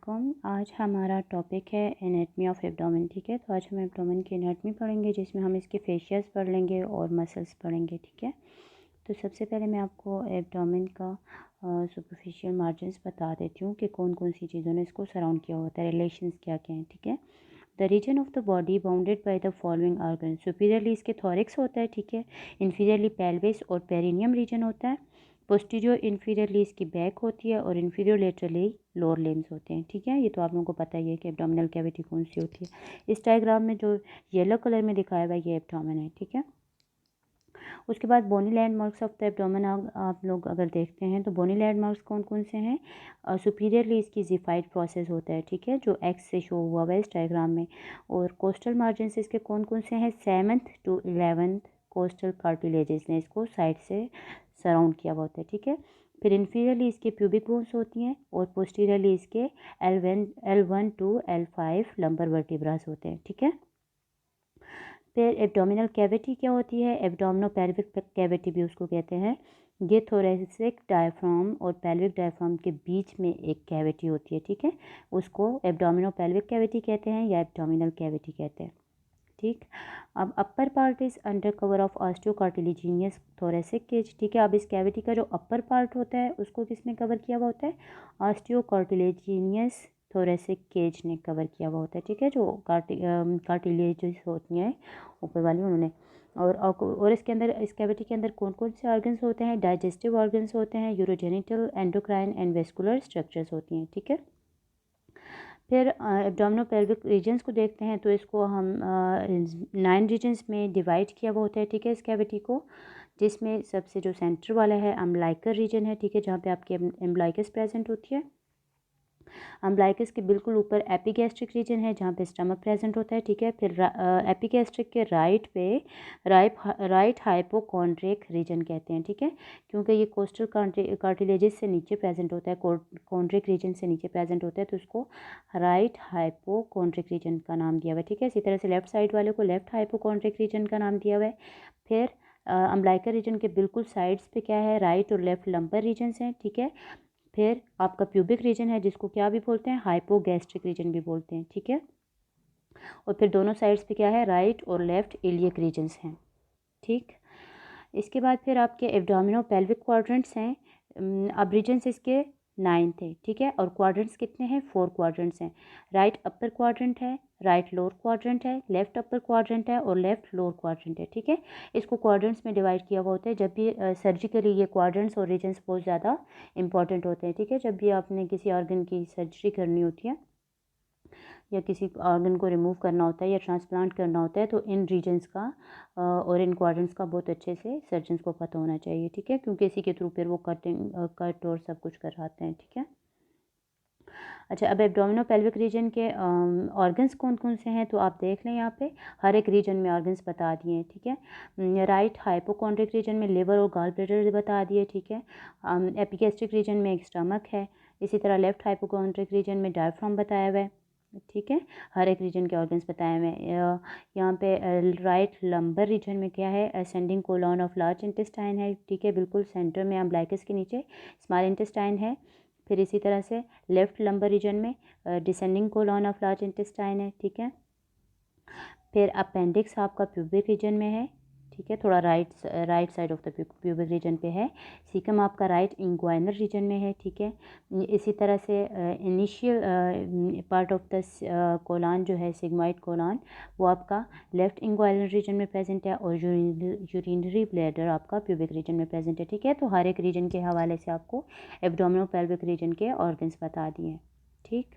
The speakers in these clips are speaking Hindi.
वालेकुम। आज हमारा टॉपिक है एनाटमी ऑफ एब्डोमेन। ठीक है, तो आज हम एब्डोमेन की एनाटमी पढ़ेंगे, जिसमें हम इसके फेशियस पढ़ लेंगे और मसल्स पढ़ेंगे। ठीक है, तो सबसे पहले मैं आपको एब्डोमेन का सुपरफिशियल मार्जिन्स बता देती हूँ कि कौन कौन सी चीज़ों ने इसको सराउंड किया होता है, रिलेशंस क्या क्या हैं। ठीक है, the region of the body bounded by the following organ. Superiorly इसके थॉरिक्स होता है, ठीक है। इन्फीरियरली पेल्विस और पेरिनियम रीजन होता है। पोस्टीरियर इन्फीरियरली इसकी बैक होती है और इन्फीरियर लेटरली लोअर लिम्स होते हैं। ठीक है, ये तो आप लोगों को पता ही है कि एब्डोमिनल कैविटी कौन सी होती है। इस डायग्राम में जो येलो कलर में दिखाया हुआ है ये एब्डोमेन है। ठीक है, उसके बाद बोनी लैंडमार्क्स ऑफ द एब्डोमेन आप लोग अगर देखते हैं तो बोनी लैंडमार्क्स कौन कौन से हैं। सुपीरियरली इसकी जिफाइड प्रोसेस होता है, ठीक है, जो एक्स से शो हुआ हुआ है इस डायग्राम में। और कोस्टल मार्जिन से इसके कौन कौन से हैं, 7th to 11th costal cartilages ने इसको साइड से सराउंड किया हुआ होता है। ठीक है, फिर इन्फीरियरली इसके प्यूबिक बोन्स होती हैं और पोस्टीरियरली इसके L1 to L5 lumbar vertebras होते हैं। ठीक है, फिर एब्डोमिनल कैविटी क्या होती है, एब्डोमिनो पेल्विक कैविटी भी उसको कहते हैं। ये थोरेसिक डायफ्राम और पेल्विक डायफ्राम के बीच में एक कैविटी होती है। ठीक है, उसको एब्डोमिनो पेल्विक कैविटी कहते हैं या एब्डोमिनल कैविटी कहते हैं। ठीक, अब upper part is under cover of osteocartilaginous thoracic cage. ठीक है, अब इस कैविटी का जो अपर पार्ट होता है उसको किसने कवर किया हुआ होता है, ऑस्टियोकार्टिलेजिनियस थोरेसिक केज ने कवर किया हुआ होता है। ठीक है, जो कार्टिलेजेस होती हैं ऊपर वाली उन्होंने। और इसके अंदर, इस कैविटी के अंदर कौन कौन से ऑर्गन्स होते हैं, डाइजेस्टिव ऑर्गन्स होते हैं, urogenital, endocrine and vascular structures होती हैं। ठीक है, फिर एब्डोमिनो पेल्विक रीजन्स को देखते हैं तो इसको हम 9 रीजन्स में डिवाइड किया हुआ होता है। ठीक है, इस कैविटी को, जिसमें सबसे जो सेंटर वाला है अम्बलाइकल रीजन है। ठीक है, जहाँ पे आपकी एम्बलाइकस प्रेजेंट होती है। अम्बलाइकस के बिल्कुल ऊपर एपिगैस्ट्रिक रीजन है जहाँ पे स्टमक प्रेजेंट होता है। ठीक है, फिर एपिगैस्ट्रिक के राइट पे राइट हाइपोकॉन्ड्रिक रीजन कहते हैं। ठीक है, क्योंकि ये कोस्टल कार्टिलेजेस से नीचे प्रेजेंट होता है, कॉन्ड्रिक रीजन से नीचे प्रेजेंट होता है, तो उसको राइट हाइपोकॉन्ड्रिक रीजन का नाम दिया हुआ है। ठीक है, इसी तरह से लेफ्ट साइड वाले को लेफ्ट हाइपोकॉन्ड्रिक रीजन का नाम दिया हुआ है। फिर अम्बलाइकल रीजन के बिल्कुल साइड्स पे क्या है, राइट और लेफ्ट लंबर रीजन्स हैं। ठीक है, फिर आपका प्यूबिक रीजन है जिसको क्या भी बोलते हैं, हाइपोगैस्ट्रिक रीजन भी बोलते हैं। ठीक है, और फिर दोनों साइड्स पे क्या है, राइट और लेफ्ट इलियक रीजन्स हैं। ठीक, इसके बाद फिर आपके एब्डोमिनो पेल्विक क्वाड्रेंट्स हैं। अब रीजन्स इसके 9 थे। ठीक है, और क्वाड्रेंट्स कितने हैं, 4 क्वाड्रेंट्स हैं। राइट अपर क्वाड्रेंट है, राइट लोअर क्वाड्रेंट है, लेफ्ट अपर क्वाड्रेंट है और लेफ्ट लोअर क्वाड्रेंट है। ठीक है, इसको क्वाड्रेंट्स में डिवाइड किया हुआ होता है। जब भी सर्जिकली ये क्वाड्रेंट्स और रीजन्स बहुत ज़्यादा इंपॉर्टेंट होते हैं। ठीक है, जब भी आपने किसी ऑर्गन की सर्जरी करनी होती है या किसी ऑर्गन को रिमूव करना होता है या ट्रांसप्लांट करना होता है, तो इन रीजन्स का और इन क्वाड्रेंट्स का बहुत अच्छे से सर्जन्स को पता होना चाहिए। ठीक है, क्योंकि इसी के थ्रू फिर वो कट और सब कुछ करवाते हैं। ठीक है, अच्छा, अब एब्डोमिनो पेल्विक रीजन के ऑर्गन्स कौन कौन से हैं तो आप देख लें, यहाँ पे हर एक रीजन में ऑर्गन्स बता दिए हैं। ठीक है, राइट हाइपोकॉन्ड्रिक रीजन में लिवर और गॉल ब्लैडर बता दिए। ठीक है, एपिगैस्ट्रिक रीजन में एक स्टमक है। इसी तरह लेफ्ट हाइपोकॉन्ड्रिक रीजन में डायफ्राम बताया हुआ है। ठीक है, हर एक रीजन के ऑर्गन्स बताए हुए हैं। यहाँ पे राइट लंबर रीजन में क्या है, ascending colon of large intestine है। ठीक है, बिल्कुल सेंटर में अम्बलाइकस के नीचे स्मॉल इंटेस्टाइन है। फिर इसी तरह से लेफ्ट लंबर रीजन में descending colon of large intestine है। ठीक है, फिर अपेंडिक्स आपका प्यूबिक रीजन में है। ठीक है, थोड़ा right side of the pubic region पे है। सीकम आपका राइट इंग्वाइनल रीजन में है। ठीक है, इसी तरह से initial part of the Kolhan जो है, सिग्मॉइड कोलान, वो आपका लेफ्ट इंग्वाइनल रीजन में प्रेजेंट है और यूरिनरी ब्लैडर आपका प्यूबिक रीजन में प्रेजेंट है। ठीक है, तो हर एक रीजन के हवाले से आपको एब्डोमिनो पेल्विक रीजन के ऑर्गन्स बता दिए हैं। ठीक,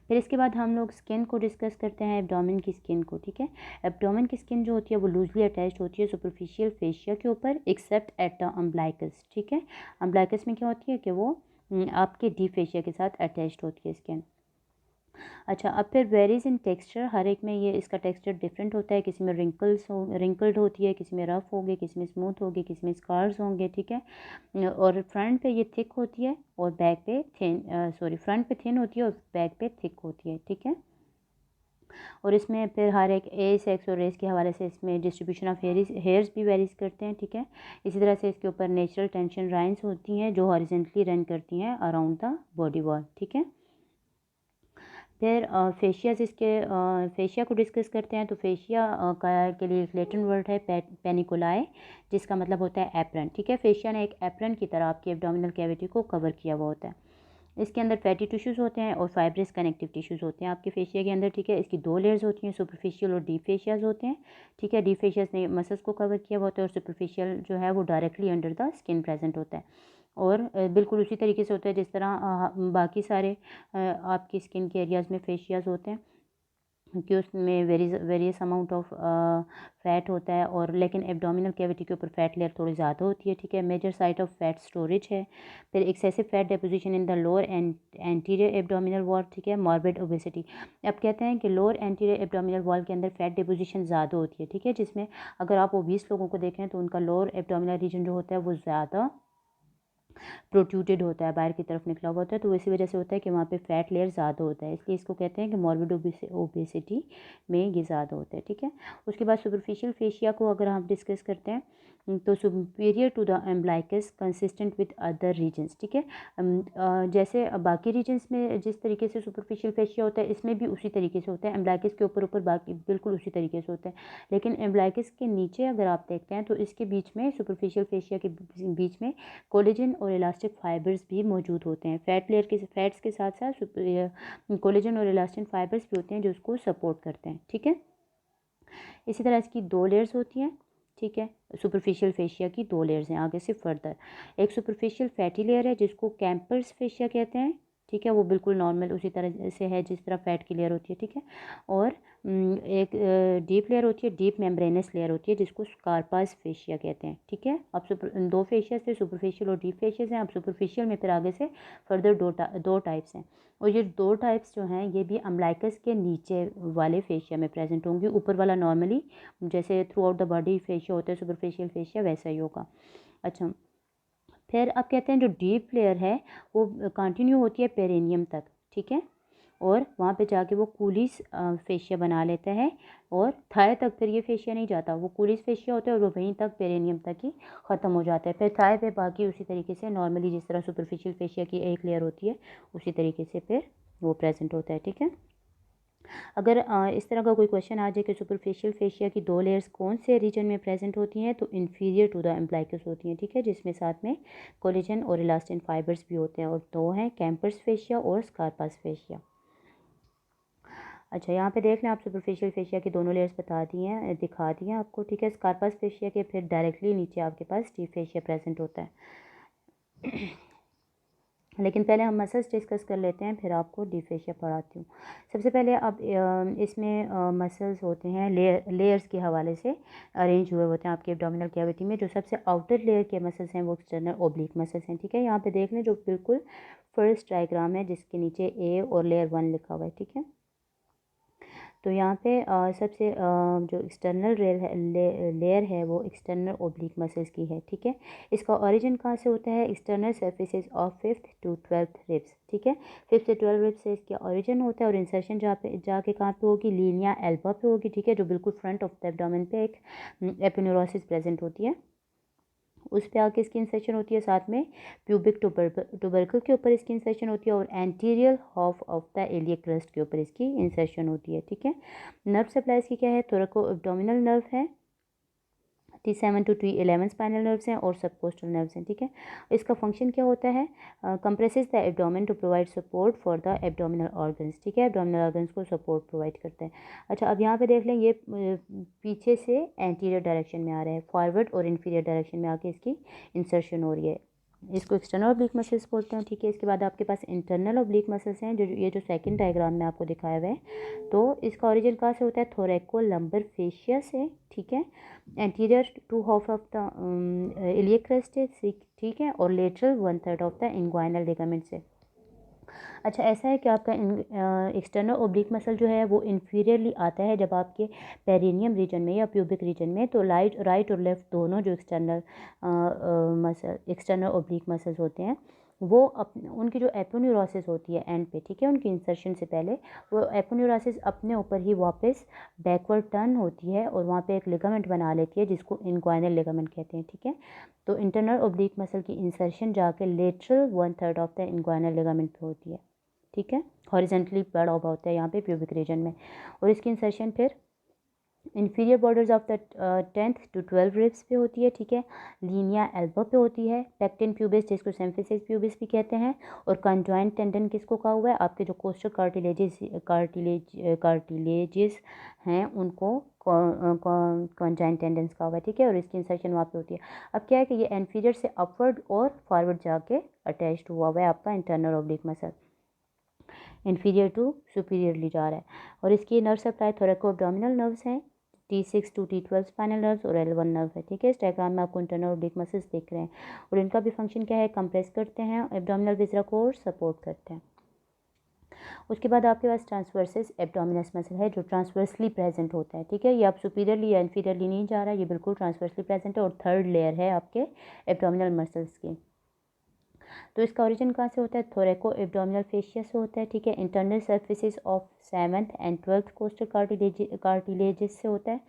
फिर इसके बाद हम लोग स्किन को डिस्कस करते हैं, एब्डोमेन की स्किन को। ठीक है, एब्डोमेन की स्किन जो होती है वो लूजली अटैच्ड होती है सुपरफिशियल फेशिया के ऊपर, एक्सेप्ट एट द अम्बलाइकस। ठीक है, अम्बलाइकस में क्या होती है कि वो आपके डी फेशिया के साथ अटैच्ड होती है स्किन। अच्छा, अब फिर वेरीज इन टेक्सचर, हर एक में ये इसका टेक्सचर डिफरेंट होता है। किसी में रिंकल्ड होती है, किसी में रफ होगी, किसी में स्मूथ होगी, किसी में स्कार्स होंगे। ठीक है, और फ्रंट पे ये थिक होती है और बैक पे फ्रंट पे थिन होती है और बैक पे थिक होती है। ठीक है, और इसमें फिर हर एक एज, सेक्स और रेस के हवाले से इसमें डिस्ट्रीब्यूशन ऑफ हेयर्स भी वेरीज करते हैं। ठीक है, इसी तरह से इसके ऊपर नेचुरल टेंशन लाइंस होती हैं जो हॉरिजेंटली रन करती हैं अराउंड द बॉडी वॉल। ठीक है, फिर फेशियाज इसके फेशिया को डिस्कस करते हैं। तो फेशिया का के लिए एक लैटिन वर्ड है पेनिकुलाए, जिसका मतलब होता है एप्रन। ठीक है, फेशिया ने एक एप्रन की तरह आपकी एब्डोमिनल कैविटी को कवर किया हुआ होता है। इसके अंदर फैटी टिश्यूज़ होते हैं और फाइब्रस कनेक्टिव टिश्यूज़ होते हैं आपके फेशिया के अंदर। ठीक है, इसकी दो लेयर्स होती हैं, सुपरफिशियल और डीप फेशियाज होते हैं। ठीक है, डीप फेशियाज ने मसल्स को कवर किया हुआ होता है और सुपरफिशियल जो है वो directly under the skin present होता है। और बिल्कुल उसी तरीके से होता है जिस तरह बाकी सारे आपकी स्किन के एरियाज़ में फेशियाज होते हैं, कि उसमें वेरियस अमाउंट ऑफ फैट होता है। और लेकिन एब्डोमिनल कैविटी के ऊपर फैट लेयर थोड़ी ज़्यादा होती है। ठीक है, major site of fat storage है। फिर excessive fat deposition in the lower anterior abdominal wall. ठीक है, मॉर्बिड ओबेसिटी। अब कहते हैं कि लोअर एंटीरियर एब्डोमिनल वॉल के अंदर फैट डिपोजिशन ज़्यादा होती है। ठीक है, जिसमें अगर आप ओबीस लोगों को देखें तो उनका लोअर एब्डोमिनल रीजन जो होता है वो ज़्यादा प्रोट्रूटेड होता है, बाहर की तरफ निकला हुआ होता है। तो इसी वजह से होता है कि वहाँ पे फैट लेयर ज़्यादा होता है, इसलिए इसको कहते हैं कि मॉर्बिड ओबेसिटी में ये ज़्यादा होता है। ठीक है, उसके बाद सुपरफिशियल फेशिया को अगर हम डिस्कस करते हैं तो superior to the umbilicus consistent with other regions. ठीक है, जैसे बाकी रीजन्स में जिस तरीके से सुपरफिशियल फेशिया होता है, इसमें भी उसी तरीके से होता है। एम्ब्लाइकस के ऊपर बाकी बिल्कुल उसी तरीके से होता है, लेकिन एम्ब्लाइकस के नीचे अगर आप देखते हैं तो इसके बीच में, सुपरफिशियल फेशिया के बीच में कोलेजन और इलास्टिक फाइबर्स भी मौजूद होते हैं। फैट्स के साथ साथ कोलेजन और इलास्टिक फाइबर्स भी होते हैं जो उसको सपोर्ट करते हैं। ठीक है, इसी तरह इसकी दो लेयर्स होती हैं। ठीक है, सुपरफिशियल फेशिया की दो लेयर्स हैं। आगे से फर्दर एक सुपरफिशियल फैटी लेयर है जिसको कैंपर्स फेशिया कहते हैं। ठीक है, वो बिल्कुल नॉर्मल उसी तरह से है जिस तरह फैट की लेयर होती है। ठीक है, और एक डीप लेयर होती है, डीप मेम्ब्रेनस लेयर होती है जिसको स्कारपास फेशिया कहते हैं। ठीक है, अब दो फेशिया से सुपरफिशियल और डीप फेशियस हैं। अब सुपरफिशियल में फिर आगे से फर्दर दो टाइप्स हैं, और ये दो टाइप्स जो हैं ये भी अम्लाइकस के नीचे वाले फेशिया में प्रेजेंट होंगी। ऊपर वाला नॉर्मली जैसे through out the body fascia होता है सुपरफिशियल फेशिया, वैसा ही होगा। अच्छा, फिर अब कहते हैं जो डीप लेयर है वो कंटिन्यू होती है पेरिनियम तक। ठीक है, और वहाँ पे जाके वो कूलिस फेशिया बना लेता है, और थाई तक फिर ये फेशिया नहीं जाता, वो कूलिस फेशिया होता है और वो वहीं तक पेरिनियम तक ही ख़त्म हो जाता है। फिर थाई पे बाकी उसी तरीके से नॉर्मली जिस तरह सुपरफिशियल फेशिया की एक लेयर होती है उसी तरीके से फिर वो प्रेजेंट होता है। ठीक है, अगर इस तरह का कोई क्वेश्चन आ जाए कि सुपरफिशियल फेशिया की दो लेयर्स कौन से रीजन में प्रेजेंट होती हैं, तो इन्फीरियर टू द एम्ब्लाइकस होती हैं। ठीक है, जिसमें साथ में कोलेजन और इलास्टिन फाइबर्स भी होते हैं, और दो हैं कैंपर्स फेशिया और स्कारपास फेशिया। अच्छा, यहाँ पे देख लें आप, सुपरफिशियल फेशिया की दोनों लेयर्स बता दी हैं, दिखा दी हैं आपको। ठीक है, स्कारपास फेशिया के फिर डायरेक्टली नीचे आपके पास डीप फेशिया प्रेजेंट होता है। लेकिन पहले हम मसल्स डिस्कस कर लेते हैं, फिर आपको डीप फेशिया पढ़ाती हूँ। सबसे पहले अब इसमें मसल्स होते हैं लेयर्स के हवाले से अरेंज हुए होते हैं आपके एब्डोमिनल कैविटी में। जो सबसे आउटर लेयर के मसल्स हैं वो एक्सटर्नल ओब्लिक मसल्स हैं। ठीक है, यहाँ पे देख लें जो बिल्कुल फर्स्ट डायग्राम है जिसके नीचे ए और लेयर 1 लिखा हुआ है। ठीक है, तो यहाँ पे सबसे जो एक्सटर्नल लेयर है वो एक्सटर्नल ओब्लिक मसल्स की है। ठीक है, इसका ओरिजिन कहाँ से होता है, external surfaces of 5th to 12th ribs. ठीक है, 5th से 12 रिब्स से इसका ओरिजिन होता है, और इंसर्शन जाके कहाँ पे होगी, लीनिया एल्बा पे होगी। ठीक है, जो बिल्कुल फ्रंट ऑफ द एब्डोमेन पे एक एपिन्यूरोसिस प्रेजेंट होती है, उस पे आके इसकी इंसर्शन होती है। साथ में प्यूबिक टुबरकल के ऊपर इसकी इंसर्शन होती है, और anterior half of the iliac crust के ऊपर इसकी इंसर्शन होती है। ठीक है, नर्व सप्लाई इसकी क्या है, थोरैको एब्डोमिनल नर्व है, T7 to T11 spinal nerves हैं और सबकोस्टल नर्व्स हैं। ठीक है, इसका फंक्शन क्या होता है, compresses the abdomen to provide support for the abdominal organs. ठीक है, एब्डोमिनल ऑर्गन्स को सपोर्ट प्रोवाइड करते हैं। अच्छा, अब यहाँ पे देख लें, ये पीछे से एंटीरियर डायरेक्शन में आ रहा है, फॉरवर्ड और इन्फीरियर डायरेक्शन में आके इसकी इंसर्शन हो रही है, इसको एक्सटर्नल ओब्लिक मसल्स बोलते हैं। ठीक है, इसके बाद आपके पास इंटरनल ओब्लिक मसल्स हैं, जो सेकंड डायग्राम में आपको दिखाया हुआ है। तो इसका ओरिजिन कहाँ से होता है, थोरैको लंबर फेशिया से। ठीक है, anterior two half of the iliac crest है। ठीक है, और lateral 1/3 of the inguinal ligament से। अच्छा, ऐसा है कि आपका एक्सटर्नल ओब्लिक मसल जो है वो इन्फीरियरली आता है जब आपके पेरिनियम रीजन में या प्यूबिक रीजन में। तो राइट और लेफ्ट दोनों जो एक्सटर्नल ओब्लिक मसल्स होते हैं वो उनकी जो एपोन्यूरोसिस होती है एंड पे, ठीक है, उनकी इंसर्शन से पहले वो एपोन्यूरोसिस अपने ऊपर ही वापस बैकवर्ड टर्न होती है और वहाँ पे एक लिगामेंट बना लेती है जिसको इंग्वाइनल लिगामेंट कहते हैं। ठीक है, तो इंटरनल ओब्लिक मसल की इंसर्शन जाके lateral 1/3 of the inguinal ligament पे होती है। ठीक है, हॉरिजेंटली बड़ा हुआ होता है यहाँ पे प्यूबिक रीजन में। और इसकी इंसर्शन फिर inferior borders of the 10th to 12 ribs पे होती है, ठीक है, लीनिया एल्बो पे होती है, पेक्टिन प्यूबिस जिसको सिम्फिसिस प्यूबिस भी कहते हैं, और कंजॉइंट टेंडन किसको कहा हुआ है, आपके जो कोस्टल कार्टिलेजेस हैं उनको कंजॉइंट टेंडन्स कहा हुआ है, ठीक है, और इसकी इंसर्शन वहाँ पे होती है। अब क्या है कि ये एनफीरियर से अपवर्ड और फॉरवर्ड जाके अटैच्ड हुआ है आपका internal oblique muscle, inferior to superiorly जा रहा है। और इसकी nerve supply thoraco abdominal nerves हैं, T6 to T12 spinal nerves और L1 नर्व है, ठीक है। इस डायग्राम में आपको इंटरनल ऑब्लिक मसल्स दिख रहे हैं और इनका भी फंक्शन क्या है, कंप्रेस करते हैं एब्डोमिनल विसरा को और सपोर्ट करते हैं। उसके बाद आपके पास ट्रांसवर्सिस एब्डोमिनस मसल है जो ट्रांसवर्सली प्रेजेंट होता है, ठीक है, ये आप सुपीरियरली या इन्फीरियरली नहीं जा रहा है, ये बिल्कुल ट्रांसवर्सली प्रेजेंट है और थर्ड लेयर है आपके एब्डोमिनल मसल्स की। तो इसका ओरिजिन कहाँ से होता है, थोरैको एब्डोमिनल फेशिया से होता है, ठीक है, internal surfaces of 7th and 12th costal cartilages से होता है,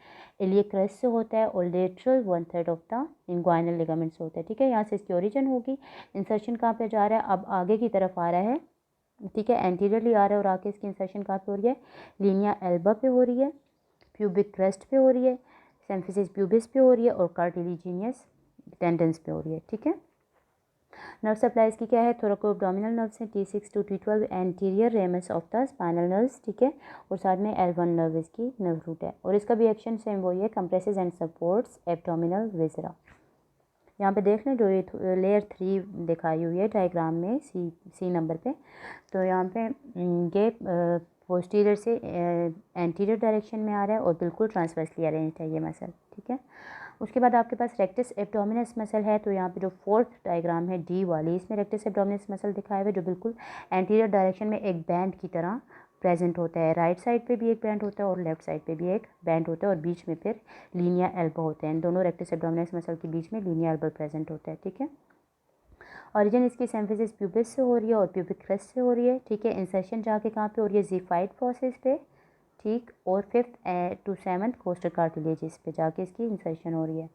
इलियक क्रस्ट से होता है और lateral 1/3 of the inguinal ligament से होता है, ठीक है। यहाँ से इसकी ओरिजिन होगी। इंसर्शन कहाँ पे जा रहा है, अब आगे की तरफ आ रहा है, ठीक है, एंटीरियरली आ रहा है और आगे इसकी इंसर्शन कहाँ पे हो रही है, लीनिया एल्बा पे हो रही है, प्यूबिक क्रस्ट पे हो रही है, सिम्फिसिस प्यूबिस पे हो रही है और कार्टिलेजिनियस टेंडन्स पे हो रही है, ठीक है। नर्व सप्लाई इसकी क्या है, थोरैको एब्डोमिनल नर्व्स हैं, T6 to T12 anterior ramus of the spinal nerves, ठीक है, और साथ में L1 नर्व इसकी नर्व रूट है और इसका भी एक्शन सेम वही है, कंप्रेसेस एंड सपोर्ट्स एब्डोमिनल विसरा। यहाँ पे देख लें जो ये लेयर 3 दिखाई हुई है डायग्राम में सी नंबर पे, तो यहाँ पे ये पोस्टीरियर से एंटीरियर डायरेक्शन में आ रहा है और बिल्कुल ट्रांसवर्सली अरेंज है ये मसल, ठीक है। उसके बाद आपके पास रेक्टस एब्डोमिनस मसल है, तो यहाँ पे जो 4th डायग्राम है डी वाली, इसमें रेक्टस एब्डोमिनस मसल दिखाया हुआ है जो बिल्कुल एंटीरियर डायरेक्शन में एक बैंड की तरह प्रेजेंट होता है, राइट साइड पे भी एक बैंड होता है और लेफ्ट साइड पे भी एक बैंड होता है और बीच में फिर लीनिया एल्बो होते हैं, इन दोनों रेक्टस एब्डोमिनस मसल के बीच में लीनिया एल्बो प्रेजेंट होता है, ठीक है। ओरिजिन इसकी सिम्फिसिस प्यूबिस से हो रही है और प्यूबिक क्रस्ट से हो रही है, ठीक है। इंसर्शन जाके कहाँ पे हो रही है, ज़िफाइड प्रोसेस पे, ठीक, और 5th to 7th costal cartilages पे जाके इसकी इंसर्शन हो रही है।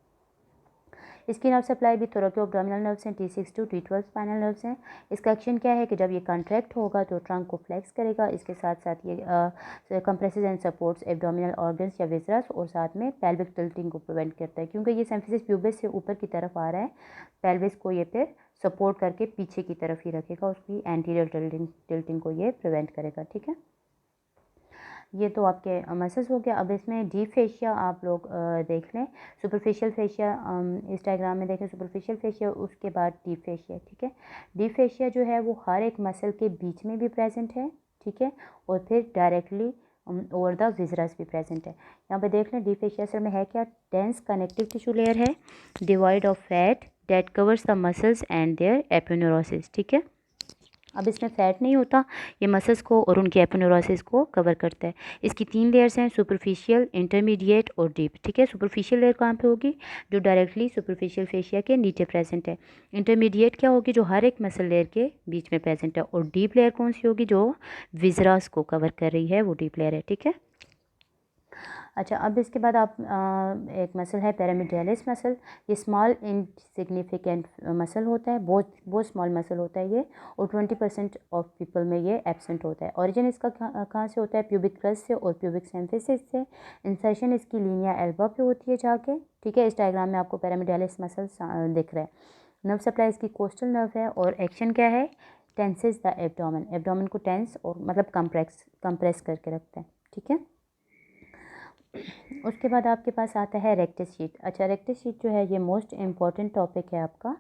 इसकी नर्व सप्लाई भी थोरैको एब्डोमिनल नर्व्स हैं, T6 to T12 spinal nerves हैं। इसका एक्शन क्या है कि जब ये कॉन्ट्रैक्ट होगा तो ट्रंक को फ्लेक्स करेगा, इसके साथ साथ ये compresses and supports abdominal organs या विसरस और साथ में पेल्विक टिल्टिंग को प्रिवेंट करता है, क्योंकि ये सिम्फिसिस प्यूबिस से ऊपर की तरफ आ रहा है, पेल्विस को ये फिर सपोर्ट करके पीछे की तरफ ही रखेगा, उसकी एंटीरियर टिल्टिंग को ये प्रिवेंट करेगा, ठीक है। ये तो आपके मसल्स हो गया। अब इसमें डीप फेशिया आप लोग देख लें, सुपरफिशियल फेशिया इस डायग्राम में देखें, सुपरफिशियल फेशिया उसके बाद डीप फेशिया, ठीक है। डीप फेशिया जो है वो हर एक मसल के बीच में भी प्रेजेंट है, ठीक है, और फिर डायरेक्टली ओवर द विसरस भी प्रेजेंट है। यहाँ पे देख लें डीप फेशिया असल में है क्या, डेंस कनेक्टिव टिश्यू लेयर है devoid of fat that covers the muscles and their aponeurosis, ठीक है। अब इसमें फैट नहीं होता, ये मसल्स को और उनके एपिन्यूरोसिस को कवर करता है। इसकी 3 लेयर्स हैं, सुपरफिशियल, इंटरमीडिएट और डीप, ठीक है। सुपरफिशियल लेयर कहाँ पे होगी, जो डायरेक्टली सुपरफिशियल फेशिया के नीचे प्रेजेंट है। इंटरमीडिएट क्या होगी, जो हर एक मसल लेयर के बीच में प्रेजेंट है। और डीप लेयर कौन सी होगी, जो विसरास को कवर कर रही है, वो डीप लेयर है, ठीक है। अच्छा, अब इसके बाद आप एक मसल है पैरामिडियालिस मसल, ये स्मॉल इनसिग्निफिकेंट मसल होता है, बहुत स्मॉल मसल होता है ये, और 20% ऑफ पीपल में ये एब्सेंट होता है। ओरिजिन इसका कहाँ से होता है, प्यूबिक क्रस्ट से और प्यूबिक सिम्फिसिस से। इंसर्शन इसकी लीनिया एल्बा पे होती है जाके, ठीक है। इस डायग्राम में आपको पैरामिडियालिस मसल दिख रहा है। नर्व सप्लाई इसकी कोस्टल नर्व है और एक्शन क्या है, टेंसेस द एब्डोमेन, एब्डोमेन को टेंस और मतलब कंप्रेस करके रखते हैं, ठीक है। उसके बाद आपके पास आता है रेक्टस शीट। अच्छा, रेक्टस शीट जो है ये मोस्ट इम्पॉर्टेंट टॉपिक है आपका।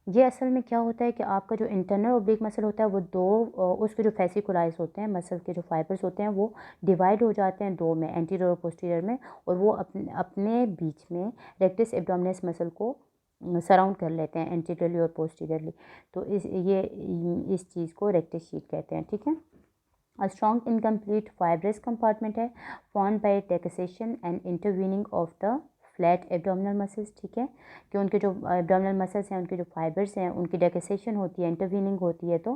ये असल में क्या होता है कि आपका जो इंटरनल ओब्लिक मसल होता है वो उसके जो फेसिकुलाइज होते हैं, मसल के जो फाइबर्स होते हैं वो डिवाइड हो जाते हैं 2 में, एंटीरियर और पोस्टीरियर में, और वो अपने बीच में रेक्टस एब्डोमिनस मसल को सराउंड कर लेते हैं एंटीरियरली और पोस्टीरियरली। तो इस चीज़ को रेक्टस शीट कहते हैं, ठीक है। A strong incomplete fibrous compartment है, formed by decussation and intervening of the flat abdominal muscles, ठीक है, कि उनके जो एब्डोमिनल मसल्स हैं उनके जो फाइबर्स हैं उनकी डेकेसेशन होती है, इंटरवीनिंग होती है, तो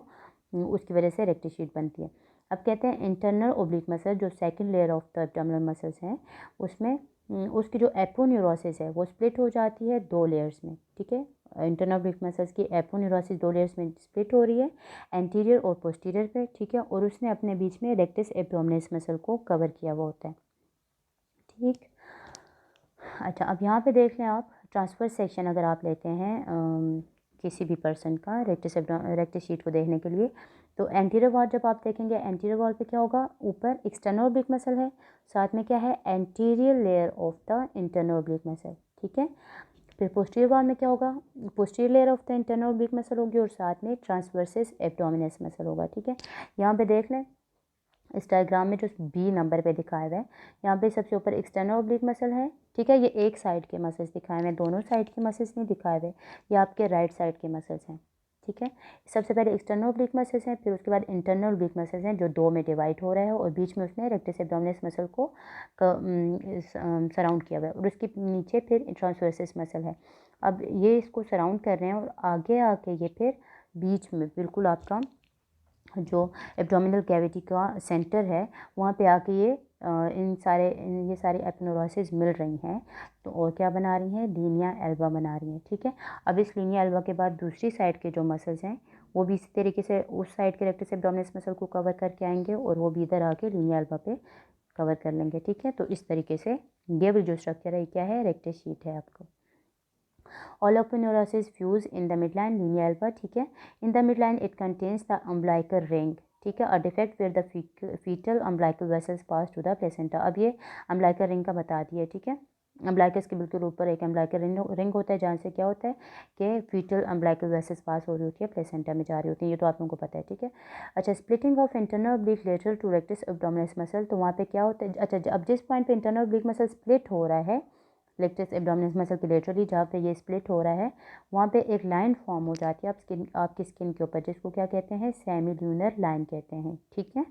उसकी वजह से रेक्टस शीट बनती है। अब कहते हैं इंटरनल ओब्लिक मसल जो second layer of the abdominal muscles हैं उसमें उसकी जो एपोन्यूरोसिस है वो स्प्लिट हो जाती है 2 लेयर्स में, ठीक है। इंटरनल ऑब्लिक मसल्स की एपोन्यूरोसिस 2 लेयर्स में स्प्लिट हो रही है, एंटीरियर और पोस्टीरियर पे, ठीक है, और उसने अपने बीच में रेक्टस एब्डोमिनस मसल को कवर किया हुआ होता है, ठीक। अच्छा, अब यहाँ पे देख लें आप ट्रांसफर सेक्शन अगर आप लेते हैं किसी भी पर्सन का रेक्टस शीट को देखने के लिए, तो एंटीरियर वॉल जब आप देखेंगे, एंटीरियर वॉल पे क्या होगा, ऊपर एक्सटर्नल ऑब्लिक मसल है, साथ में क्या है, anterior layer of the internal oblique muscle, ठीक है। फिर पोस्टीरियर वॉल में क्या होगा, posterior layer of the internal oblique muscle होगी और साथ में ट्रांसवर्सिस एब्डोमिनस मसल होगा, ठीक है। यहाँ पे देख लें इस डायग्राम में जो बी नंबर पे दिखाया हुआ है, यहाँ पे सबसे ऊपर एक्सटर्नल ऑब्लिक मसल है, ठीक है। ये एक साइड के मसल्स दिखाए हुए हैं, दोनों साइड के मसल्स नहीं दिखाए हुए, ये आपके राइट साइड के मसल्स हैं, ठीक है। सबसे पहले एक्सटर्नल ऑब्लिक मसल्स हैं, फिर उसके बाद इंटरनल ऑब्लिक मसल्स हैं जो 2 में डिवाइड हो रहा है और बीच में उसने रेक्टस एब्डोमिनस मसल को सराउंड किया हुआ है और उसके नीचे फिर ट्रांसवर्सिस मसल है। अब ये इसको सराउंड कर रहे हैं और आगे आके ये फिर बीच में बिल्कुल आपका जो एब्डोमिनल कैविटी का सेंटर है वहाँ पे आके ये सारी एपोन्यूरोसिस मिल रही हैं, तो और क्या बना रही हैं, लीनिया एल्बा बना रही हैं, ठीक है। अब इस लीनिया एल्बा के बाद दूसरी साइड के जो मसल्स हैं वो भी इसी तरीके से उस साइड के रेक्टस एब्डोमिनस मसल को कवर करके आएंगे और वो भी इधर आके लीनिया एल्बा पे कवर कर लेंगे, ठीक है। तो इस तरीके से ये भी जो स्ट्रक्चर है क्या है, रेक्टस शीट है आपको। All aponeurosis fuse in the midline linea alba, ठीक है। In the midline it contains the umbilical ring, ठीक है, a defect where the fetal umbilical vessels pass to the placenta। अब ये umbilical ring का बता दिया, ठीक है। अम्बलाइकस के बिल्कुल ऊपर एक अम्बलाइकल रिंग होता है जहाँ से क्या होता है कि फीटल अम्बलाइकल वेसल्स पास हो रही होती है, प्लेसेंटा में जा रही होती है, ये तो आप लोगों को पता है, ठीक है। अच्छा, splitting of internal oblique lateral to rectus abdominis muscle, तो वहाँ पे क्या होता है, अच्छा अब जिस पॉइंट पे इंटरनल ऑब्लिक मसल स्प्लिट हो रहा है रेक्टस एब्डोमिनस मसल के लेटरली, जहाँ पे ये स्प्लिट हो रहा है वहाँ पे एक लाइन फॉर्म हो जाती है आपकी स्किन के ऊपर, जिसको क्या कहते हैं, सेमील्यूनर लाइन कहते हैं, ठीक है।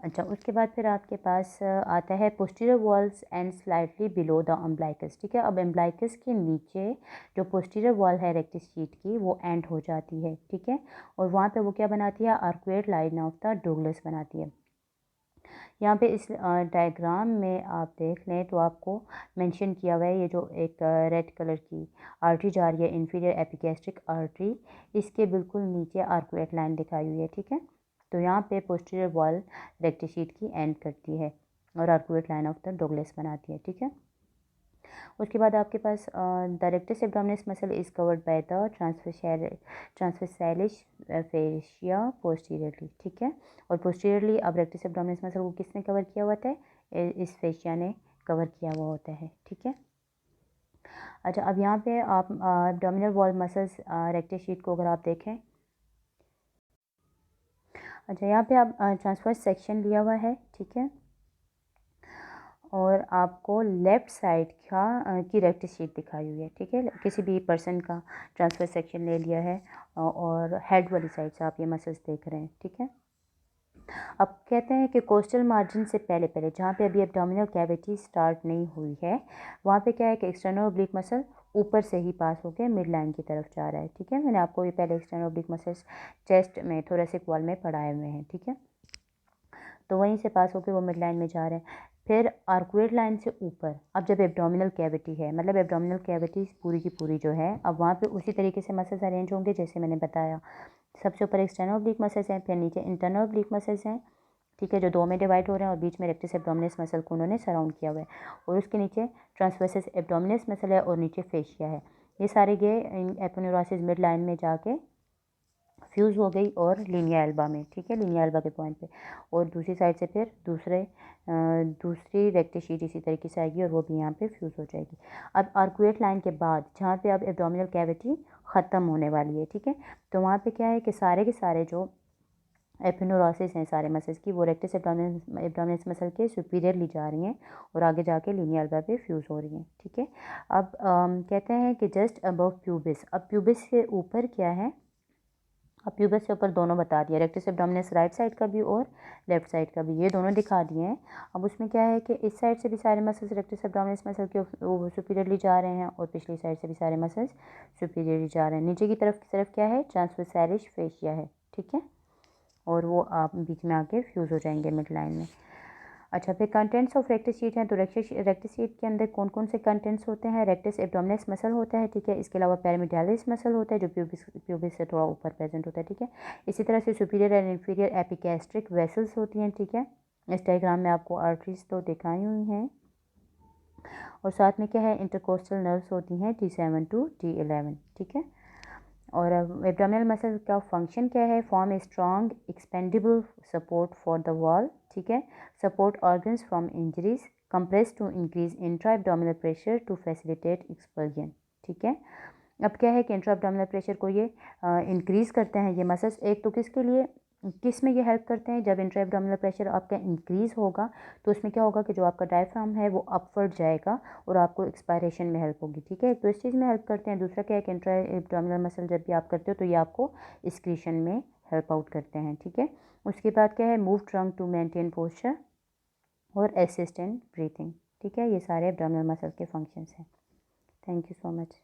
अच्छा, उसके बाद फिर आपके पास आता है posterior walls and slightly below the umbilicus, ठीक है। अब अम्बलाइकस के नीचे जो पोस्टीरियर वॉल है रेक्टस शीट की वो एंड हो जाती है, ठीक है, और वहाँ पे वो क्या बनाती है, arcuate line of the Douglas बनाती है। यहाँ पे इस डायग्राम में आप देख लें तो आपको मेंशन किया हुआ है ये जो एक रेड कलर की आर्टरी जा रही है, इन्फीरियर एपिगैस्ट्रिक आर्टरी, इसके बिल्कुल नीचे आर्कुएट लाइन दिखाई हुई है, ठीक है। तो यहाँ पे पोस्टीरियर वॉल रेक्टस शीट की एंड करती है और arcuate line of the Douglas बनाती है, ठीक है। उसके बाद आपके पास the rectus abdominis muscle is covered by the transversalis fascia posteriorly, ठीक है। और पोस्टीरियरली अब रेक्टस एब्डोमिनस मसल को किसने कवर किया हुआ होता है, इस फेशिया ने कवर किया हुआ होता है, ठीक है। अच्छा, अब यहाँ पे आप abdominal wall muscles rectus sheet को अगर आप देखें, अच्छा यहाँ पे आप ट्रांसवर्स सेक्शन लिया हुआ है, ठीक है, और आपको लेफ़्ट साइड की रेक्टस शीट दिखाई हुई है, ठीक है। किसी भी पर्सन का ट्रांसफर सेक्शन ले लिया है और हेड वाली साइड से आप ये मसल्स देख रहे हैं, ठीक है। अब कहते हैं कि कोस्टल मार्जिन से पहले पहले जहाँ पे अभी एब्डोमिनल कैविटी स्टार्ट नहीं हुई है वहाँ पे क्या है कि एक्सटर्नल ऑब्लिक मसल ऊपर से ही पास होकर मिड लाइन की तरफ जा रहा है, ठीक है। मैंने आपको ये पहले एक्सटर्नल ऑब्लिक मसल्स चेस्ट में थोरेसिक वॉल में पढ़ाए हुए हैं, ठीक है। तो वहीं से पास होकर वो मिड लाइन में जा रहे हैं, फिर आर्कुएट लाइन से ऊपर अब जब एब्डोमिनल कैविटी है, मतलब एब्डोमिनल कैविटी पूरी की पूरी जो है, अब वहाँ पे उसी तरीके से मसल्स अरेंज होंगे जैसे मैंने बताया। सबसे ऊपर एक्सटर्नल ऑब्लिक मसल्स हैं, फिर नीचे इंटरनल ऑब्लिक मसल्स हैं, ठीक है, जो 2 में डिवाइड हो रहे हैं और बीच में रेक्टस एब्डोमिनस मसल को उन्होंने सराउंड किया हुआ है और उसके नीचे ट्रांसवर्सस एब्डोमिनस मसल है और नीचे फेशिया है। ये सारे ये एपोन्यूरोसिस मिड लाइन में जाके फ्यूज़ हो गई और लीनिया एल्बा में, ठीक है, लीनिया एल्बा के पॉइंट पे, और दूसरी साइड से फिर दूसरी रेक्टस शीट इसी तरीके से आएगी और वो भी यहाँ पे फ्यूज़ हो जाएगी। अब आर्कुएट लाइन के बाद जहाँ पे अब एब्डोमिनल कैविटी ख़त्म होने वाली है, ठीक है, तो वहाँ पे क्या है कि सारे के सारे जो एपोन्यूरोसिस हैं सारे मसल्स की वो रेक्टस एब्डोमिनस मसल के सुपीरियरली जा रही हैं और आगे जाके लीनिया एल्बा पे फ्यूज़ हो रही हैं, ठीक है। अब कहते हैं कि जस्ट अबव प्यूबिस, अब प्यूबिस से ऊपर क्या है, अब प्यूबस से ऊपर दोनों बता दिया, रेक्टस एब्डोमिनस राइट साइड का भी और लेफ्ट साइड का भी, ये दोनों दिखा दिए हैं। अब उसमें क्या है कि इस साइड से भी सारे मसल्स रेक्टस एब्डोमिनस मसल के वो सुपीरियरली जा रहे हैं और पिछली साइड से भी सारे मसल्स सुपीरियरली जा रहे हैं। नीचे की तरफ क्या है, ट्रांसवर्सैलिस फेशिया है, ठीक है, और वो आप बीच में आके फ्यूज़ हो जाएंगे मिड लाइन में। अच्छा, फिर कंटेंट्स ऑफ रेक्टस शीट हैं, तो रेक्टस शीट के अंदर कौन कौन से कंटेंट्स होते हैं? रेक्टस एब्डोमिनस मसल होता है, ठीक है। इसके अलावा पैरामिडालिस मसल होता है जो प्यूबिस से थोड़ा ऊपर प्रेजेंट होता है, ठीक है। इसी तरह से superior and inferior epigastric vessels होती हैं, ठीक है। इस डायग्राम में आपको आर्टरीज तो दिखाई हुई हैं, और साथ में क्या है, इंटरकोस्टल नर्व्स होती हैं T7 to T11, ठीक है। और एब्डोमिनल मसल का फंक्शन क्या है? Form a strong expandable support for the wall, ठीक है। Support organs from injuries, compress to increase intra abdominal pressure to facilitate expulsion, ठीक है। अब क्या है कि इंट्रा एब्डोमिनल प्रेशर को ये इंक्रीज़ करते हैं ये मसल्स। एक तो किसके लिए, किस में ये हेल्प करते हैं? जब इंट्रा एब्डोमिनल प्रेशर आपका इंक्रीज़ होगा तो उसमें क्या होगा कि जो आपका डायफ्राम है वो अपवर्ड जाएगा और आपको एक्सपायरेशन में हेल्प होगी, ठीक है। तो इस चीज़ में हेल्प करते हैं। दूसरा क्या है कि इंट्रा एब्डोमिनल मसल जब भी आप करते हो तो ये आपको एक्सक्रीशन में हेल्प आउट करते हैं, ठीक है। उसके बाद क्या है, move trunk to maintain posture और असिस्ट इन ब्रीथिंग, ठीक है। ये सारे एब्डोमिनल मसल के फंक्शंस हैं। Thank you so much.